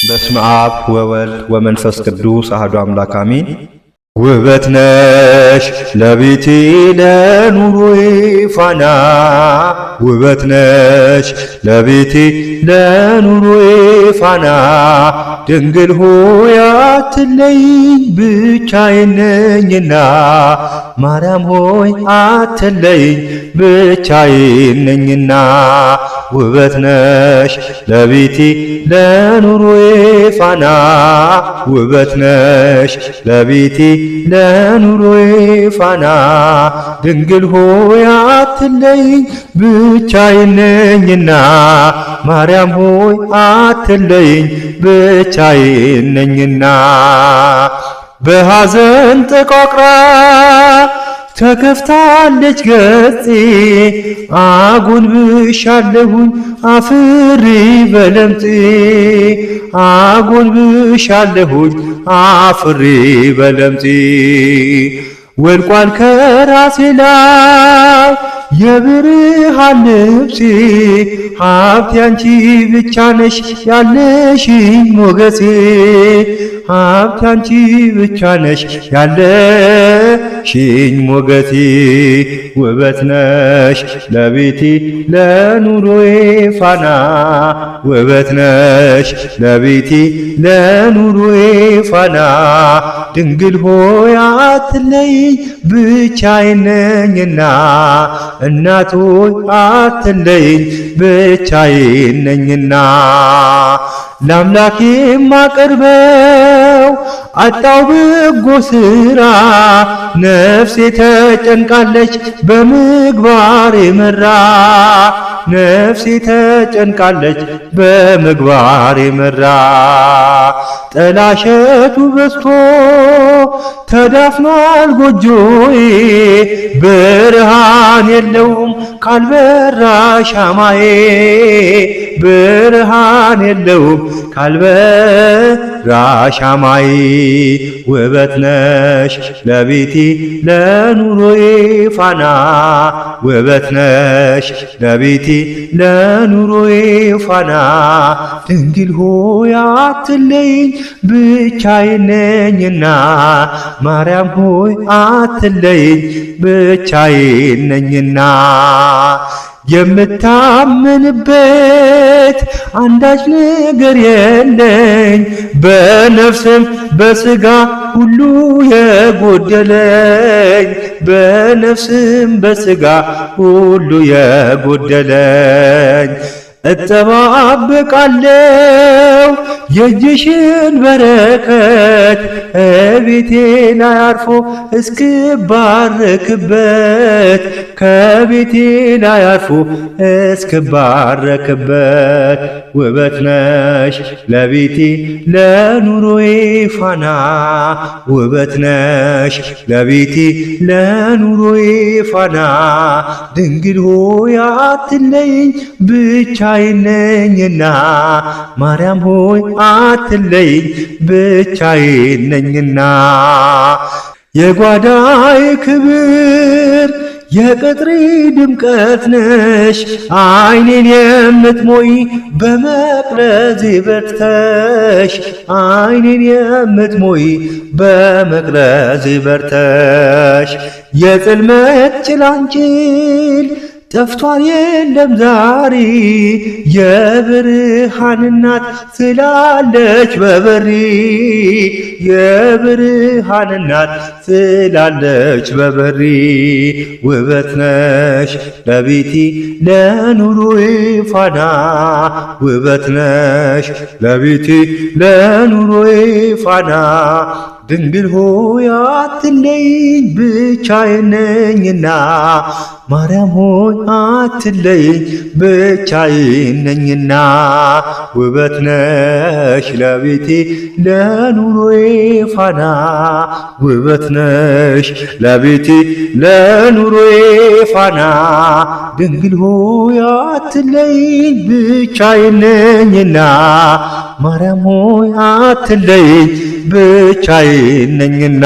በስመ አብ ወወልድ ወመንፈስ ቅዱስ አሐዱ አምላክ አሜን። ውበት ነሽ ለቤቴ ለኑሮዬ ፋና፣ ውበት ነሽ ለቤቴ ለኑሮዬ ፋና። ድንግል ሆይ አትለይኝ ብቻዬን ነኝና፣ ማርያም ሆይ አትለይኝ ብቻዬን ነኝና። ውበት ነሽ ለቤቴ ለኑሮዬ ፋና፣ ውበት ነሽ ለቤቴ ለኑሮዬ ፋና። ድንግል ሆይ አትለይኝ ብቻዬን ነኝና፣ ማርያም ሆይ አትለይኝ ብቻዬን ነኝና። በሐዘን ተቋቁራ ተከፍታለች ገጼ፣ አጎንብሻለሁኝ አፍሬ በለምጤ፣ አጎንብሻለሁኝ አፍሬ በለምጤ። ወልቋል ከራሴ ላይ የብርሃን ልብሴ፣ ሀብቴ አንቺ ብቻ ነሽ ያለሽኝ ሞገሴ፣ ሀብቴ አንቺ ብቻ ነሽ ያለሽኝ ሞገሴ። ውበት ነሽ ለቤቴ ለኑሮዬ ፋና፣ ውበት ነሽ ለቤቴ ለኑሮዬ ፋና። ድንግል ሆይ አትለይኝ ብቻዬን ነኝና፣ እናት ሆይ አትለይኝ ብቻዬን ነኝና። ለአምላኬ የማቀርበው አጣው በጎ ሥራ፣ ነፍሴ ተጨንቃለች በምግባር የመራ፣ ነፍሴ ተጨንቃለች በምግባር የመራ። ጠላሸቱ በዝቶ ተዳፍኗል ጎጆዬ፣ ብርሃን የለውም ካልበራ ሻማዬ፣ ብርሃን የለውም ካልበራ ሻማዬ። ውበት ነሽ ለቤቴ ለኑሮዬ ፋና፣ ውበት ነሽ ለቤቴ ለኑሮዬ ፋና። ድንግል ሆይ አትለይኝ ብቻዬን ነኝና፣ ማርያም ሆይ አትለይኝ ብቻዬን ነኝና። የምታምንበት አንዳች ነገር የለኝ፣ በነፍስም በሥጋ ሁሉ የጎደለኝ፣ በነፍስም በሥጋ ሁሉ የጎደለኝ። እጠባበቃለሁ የእጅሽን በረከት፣ እቤቴ ላይ አርፎ እስክባረክበት፣ ከቤቴ ላይ አርፎ እስክባረክበት። ውበት ነሽ ለቤቴ ለኑሮዬ ፋና፣ ውበት ነሽ ለቤቴ ለኑሮዬ ፋና። ድንግል ሆይ አትለይኝ ብቻዬን ነኝና፣ ማርያም ሆይ አትለይኝ ብቻዬን ነኝና። የጓዳዬ ክብር የቅጥሬ ድምቀት ነሽ፣ ዓይኔን የምትሞይ በመቅረዝ በርተሽ፣ ዓይኔን የምትሞይ በመቅረዝ በርተሽ። የጽልመት ጭላንጭል ጠፍቷል የለም ዛሬ፣ የብርሃን እናት ስላለች በበሬ፣ የብርሃን እናት ስላለች በበሬ። ውበት ነሽ ለቤቴ ለኑሮዬ ፋና፣ ውበት ነሽ ለቤቴ ለኑሮዬ ፋና። ድንግል ሆይ አትለይኝ ብቻዬን ነኝና፣ ማርያም ሆይ አትለይኝ ብቻዬን ነኝና። ውበት ነሽ ለቤቴ ለኑሮዬ ፋና፣ ውበት ነሽ ለቤቴ ለኑሮዬ ፋና። ድንግል ሆይ አትለይኝ ብቻዬን ነኝና፣ ማርያም ሆይ አትለይኝ ብቻዬን ነኝና።